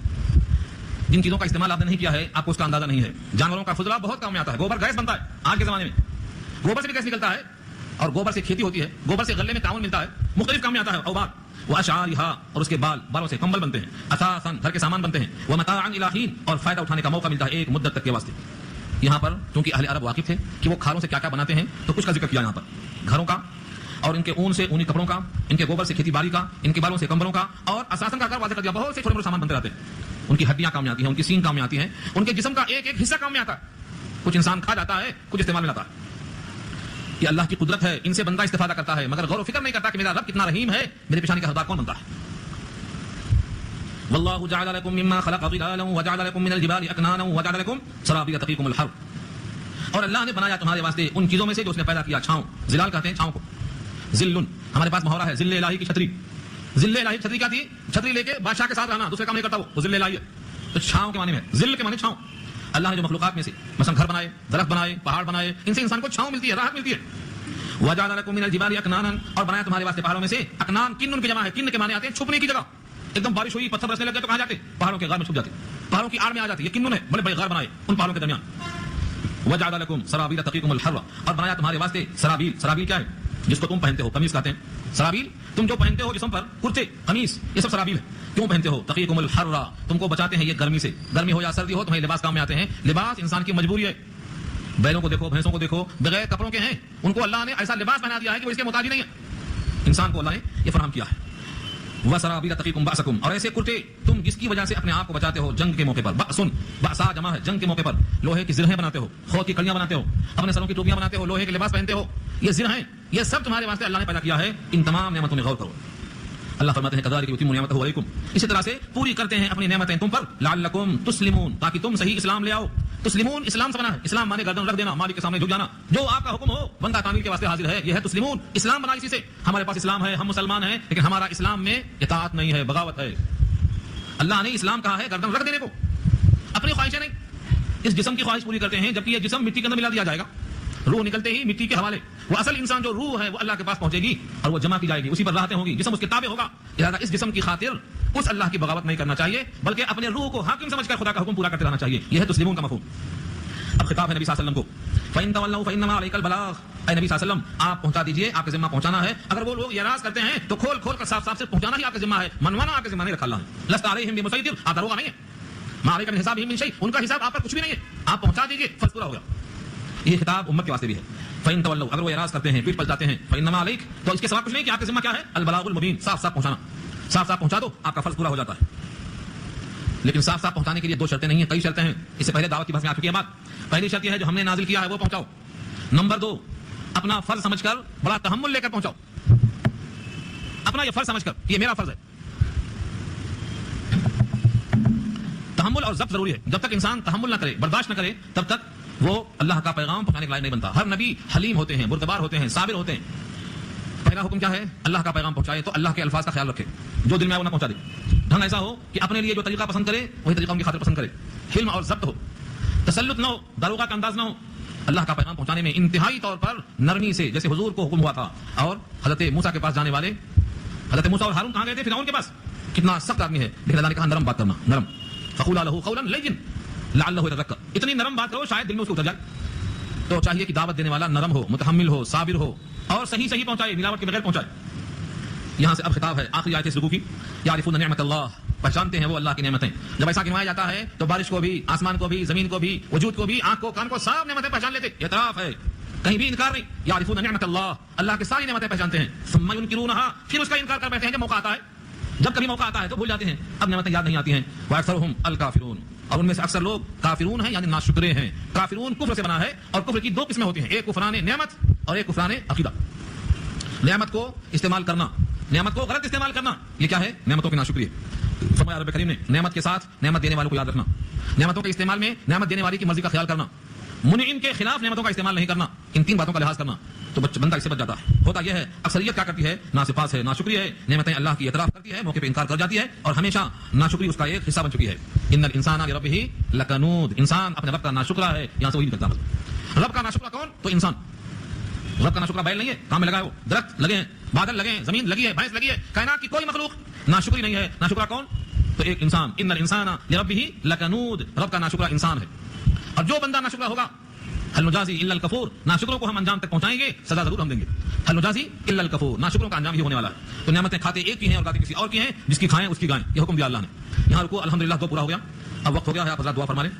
A: جن چیزوں کا استعمال آپ نے نہیں کیا ہے آپ کو اس کا اندازہ نہیں ہے۔ جانوروں کا فضلہ بہت کام میں آتا ہے، گوبر گیس بنتا ہے آج کے زمانے میں، گوبر سے بھی گیس نکلتا ہے، اور گوبر سے کھیتی ہوتی ہے، گوبر سے غلے میں تعاون ملتا ہے، مختلف کام میں آتا ہے۔ اوبار واشعارها، اور اس کے بالوں سے کمبل بنتے ہیں، اثاثا، گھر کے سامان بنتے ہیں، ومتاعا الی حین، اور فائدہ اٹھانے کا موقع ملتا ہے ایک مدت تک کے واسطے۔ یہاں پر چونکہ اہل عرب واقف تھے کہ وہ کھالوں سے کیا کیا بناتے ہیں تو کچھ کا ذکر کیا یہاں پر، گھروں کا، اور ان کے اون سے اونی کپڑوں کا، ان کے گوبر سے کھیتی باڑی کا، ان کے بالوں سے کمبلوں کا، اور اساسن کا کار واضح کر دیا، بہت سے چھوٹے موٹے سامان بنتے رہتے ہیں، ان کی ہڈیاں کام میں آتی ہیں، ان کی سینگ کام میں آتی ہیں، ان کے جسم کا ایک ایک حصہ کام میں آتا ہے، کچھ انسان کھا جاتا ہے، کچھ استعمال میں لاتا ہے۔ یہ اللہ کی قدرت ہے، ان سے بندہ استفادہ کرتا ہے، مگر غور و فکر نہیں کرتا کہ میرا رب کتنا رحیم ہے، میرے پیشانی کا حقدار کون بنتا ہے۔ واللہ جعل لکم مما خلق ظلالا وجعل لکم من الجبال اکنانا وجعل لکم سرابیل تقیکم الحر، اور اللہ نے بنایا تمہارے واسطے ان چیزوں میں سے جو اس نے پیدا کیا چھاؤں، ظلال کہتے ہیں چھاؤں کو، ذلن، ہمارے پاس محاورہ ہے ذل الہی کی چھتری، ذل الہی کی چھتری کیا تھی؟ چھتری لے کے بادشاہ کے ساتھ رہنا، دوسرے کام نہیں کرتا وہ ذل الہی ہے، تو چھاؤں کے معنی میں، ذل کے معنی چھاؤں۔ اللہ نے جو مخلوقات میں سے مثلا گھر بنائے، درخت بنائے، پہاڑ بنائے، ان سے انسان کو چھاؤں ملتی ہے، راحت ملتی ہے۔ وجعل لکم من الجبال اکنانا، اور بنایا تمہارے واسطے پہاڑوں میں سے، اکنان کنن کی جمع ہے، کن کے معنی آتے ہیں چھپنے کی جگہ، ایک دم بارش ہوئی پتھر برسنے لگے تو کہاں جاتے؟ پہاڑوں کے غار میں چھپ جاتے، پہاڑوں کی آڑ میں آ جاتے، یہ کنن ہے، بڑے بڑے غار بنائے ان پہاڑوں کے درمیان۔ وجعل لکم سرابیل تقیکم الحر، اور بنایا تمہارے واسطے سرابیل، سرابیل کیا ہے؟ جس کو تم پہنتے ہو، قمیص کہتے ہیں، سرابیل تم جو پہنتے ہو جسم پر، کرتے، قمیص، یہ سب سرابیل ہے، کیوں پہنتے ہو؟ تقیکم الحر، تم کو بچاتے ہیں یہ گرمی سے، گرمی ہو یا سردی ہو تمہیں لباس کام میں آتے ہیں، لباس انسان کی مجبوری ہے۔ بیلوں کو دیکھو، بھینسوں کو دیکھو، بغیر کپڑوں کے ہیں، ان کو اللہ نے ایسا لباس پہنا دیا ہے کہ وہ اس کے محتاج نہیں ہے، انسان کو اللہ نے یہ فراہم کیا ہے۔ وسرابیل تقیکم باسکم، اور ایسے کرتے تم جس کی وجہ سے اپنے آپ کو بچاتے ہو جنگ کے موقع پر، باسن، باسا جمع ہے جنگ کے موقع پر، لوہے کی زرہیں بناتے ہو، خود کی کڑیاں بناتے ہو، اپنے سروں کی ٹوپیاں بناتے ہو، لوہے کے لباس پہنتے ہو، یہ زرہیں، یہ سب تمہارے واسطے اللہ نے پیدا کیا ہے، ان تمام نعمتوں میں غور کرو۔ اللہ فرماتے ہیں کذالک یتم نعمتہ علیکم، اسی طرح سے پوری کرتے ہیں اپنی نعمتیں تم پر، لعلکم تسلمون، تاکہ تم صحیح اسلام لے آؤ۔ تسلمون اسلام سے بنا ہے، اسلام مانے گردن رکھ دینا، مالک کے سامنے جھک جانا، جو آپ کا حکم ہو بندہ تعمیل کے واسطے حاضر ہے، یہ ہے تسلمون، اسلام بنا اسی سے۔ ہمارے پاس اسلام ہے، ہم مسلمان ہیں، لیکن ہمارا اسلام میں اطاعت نہیں ہے، بغاوت ہے۔ اللہ نے اسلام کہا ہے گردن رکھ دینے کو، اپنی خواہشیں نہیں، اس جسم کی خواہش پوری کرتے ہیں، جبکہ یہ جسم مٹی کے اندر ملا دیا جائے گا، روح نکلتے ہی مٹی کے حوالے، وہ اصل انسان جو روح ہے وہ اللہ کے پاس پہنچے گی اور وہ جمع کی جائے گی، اسی پر راحتیں ہوں گی، جسم اس کے تابع ہوگا۔ لہٰذا اس جسم کی خاطر اس اللہ کی بغاوت نہیں کرنا چاہیے، بلکہ اپنے روح کو حاکم سمجھ کر خدا کا حکم پورا کرتے رہنا چاہیے، یہ ہے تسلیمون کا مفہوم۔ اب خطاب ہے نبی صلی اللہ علیہ وسلم کو، فَإِن تَوَلَّوْا فَإِنَّمَا عَلَيْكَ الْبَلَاغُ، اے نبی صلی اللہ علیہ وسلم آپ پہنچا دیجئے، آپ کے ذمہ پہنچانا ہے. اگر وہ لوگ اعراض کرتے ہیں تو کھول کھول کر صاف صاف سے پہنچانا ہی آپ کے ذمہ ہے، منوانا آپ کے ذمہ نہیں رکھا اللہ نے. لست علیہم بمسیطر، آپ دروغہ نہیں ہے. ما علیک من حسابہم من شیء، ان کا حساب آپ پر کچھ بھی نہیں ہے، آپ پہنچا دیجئے، فرض پورا ہو گیا. یہ خطاب امت کے واسطے بھی ہے. فإن تولوا، اگر وہ اعراض کرتے ہیں، پیٹ پلٹاتے ہیں، فإنما علیک، تو اس کے سوا کچھ نہیں کہ آپ کے ذمہ کیا ہے، البلاغ المبین، صاف صاف پہنچانا. صاف صاف پہنچا دو، آپ کا فرض پورا ہو جاتا ہے. لیکن صاف صاف پہنچانے کے لیے 2 شرطیں نہیں ہیں، کئی شرطیں ہیں. اس سے پہلے دعوت کی بحث میں آ چکی ہے بات. پہلی شرط یہ ہے جو ہم نے نازل کیا ہے وہ پہنچاؤ. نمبر 2، اپنا فرض سمجھ کر بڑا تحمل لے کر پہنچاؤ. اپنا یہ فرض سمجھ کر یہ میرا فرض ہے. تحمل اور ضبط ضروری ہے. جب تک انسان تحمل نہ کرے، برداشت نہ کرے، تب تک وہ اللہ کا پیغام پہنچانے کے لائق نہیں بنتا. ہر نبی حلیم ہوتے ہیں، بردبار ہوتے ہیں، صابر ہوتے ہیں. پہلا حکم کیا ہے؟ اللہ کا پیغام پہنچائے تو اللہ کے الفاظ کا خیال رکھے، جو دل میں ہے وہ نہ پہنچا دے. ڈھنگ ایسا ہو کہ اپنے لیے جو طریقہ پسند کرے وہی طریقہ ان کی خاطر پسند کرے. حلم اور ضبط ہو، تسلط نہ ہو، داروغہ کا انداز نہ ہو. اللہ کا پیغام پہنچانے میں انتہائی طور پر نرمی سے، جیسے حضور کو حکم ہوا تھا اور حضرت موسیٰ کے پاس جانے والے، حضرت موسیٰ اور ہارون کہاں گئے تھے؟ فرعون کے پاس. کتنا سخت آدمی ہے، لیکن اللہ نے کہا نرم بات کرنا، نرم. فقولا لہ قولا لینا لعلہ یتذکر، اتنی نرم بات کرو شاید دل میں اس کو اتر جائے. تو چاہیے کہ دعوت دینے والا نرم ہو، متحمل ہو، صابر ہو اور صحیح صحیح پہنچائے، ملاوٹ کے بغیر پہنچائے. یہاں سے اب خطاب ہے آخری آیت اس رکوع کی. یعرفون نعمت اللہ، پہچانتے ہیں وہ اللہ کی نعمتیں. جب ایسا گنوایا جاتا ہے تو بارش کو بھی، آسمان کو بھی، زمین کو بھی، وجود کو بھی، آنکھ کو، کان کو، سب نعمتیں پہچان لیتے. اعتراف ہے، کہیں بھی انکار نہیں. یعرفون نعمت اللہ، اللہ کی ساری نعمتیں پہچانتے ہیں. ثم ينکرونها، پھر اس کا انکار کر بیٹھتے ہیں جب موقع آتا ہے. جب کبھی موقع آتا ہے تو بھول جاتے ہیں، اب نعمتیں یاد نہیں آتی ہیں. واکثرهم الکافرون، اور ان میں سے اکثر لوگ کافرون ہیں، یعنی ناشکرے ہیں. کافرون کفر سے بنا ہے، اور کفر کی 2 قسمیں ہوتی ہیں، ایک کفران نعمت اور ایک کفران عقیدہ. نعمت کو استعمال کرنا، نعمت کو غلط استعمال کرنا، یہ کیا ہے؟ نعمتوں کی ناشکری ہے. فرمایا رب کریم نے نعمت کے ساتھ نعمت دینے والوں کو یاد رکھنا، نعمتوں کے استعمال میں نعمت دینے والی کی مرضی کا خیال کرنا، منعم کے خلاف نعمتوں کا استعمال نہیں کرنا. ان 3 باتوں کا لحاظ کرنا تو بندہ اس سے بچ جاتا ہے. ہوتا یہ ہے اکثریت کیا کرتی ہے؟ ناسپاس ہے، ناشکری ہے، نعمتیں اللہ کی اعتراف کرتی ہے، موقع پہ انکار کر جاتی ہے اور ہمیشہ ناشکری اس کا ایک حصہ بن چکی ہے. ان الانسان لربہ لکنود، انسان اپنے رب کا ناشکرا ہے. یہاں سے وہی نکلتا ہے رب کا ناشکرا کون؟ تو انسان. رب کا ناشکرا بیل نہیں ہے، کام میں لگا ہے، وہ درخت لگے ہیں، بادل لگے ہیں، زمین لگی ہے، بھینس لگی ہے، کائنات کی کوئی مخلوق ناشکری نہیں ہے. ناشکرا کون؟ تو ایک انسان. ان الانسان لربہ لکنود، رب کا ناشکرا انسان ہے. اور جو بندہ ناشکرا ہوگا، هل نجازی الا الکفور، ناشکروں کو ہم انجام تک پہنچائیں گے، سزا ضرور ہم دیں گے. هل نجازی الا الکفور، ناشکروں کا انجام ہی ہونے والا ہے. تو نعمتیں کھاتے ایک کی ہیں اور گاتے کسی اور کی ہیں، جس کی کھائیں اس کی گائیں. یہ حکم دیا اللہ نے. یہاں رکو الحمدللہ 2 پورا ہو گیا. اب وقت ہو گیا ہے آپ حضرات دعا فرما لیں.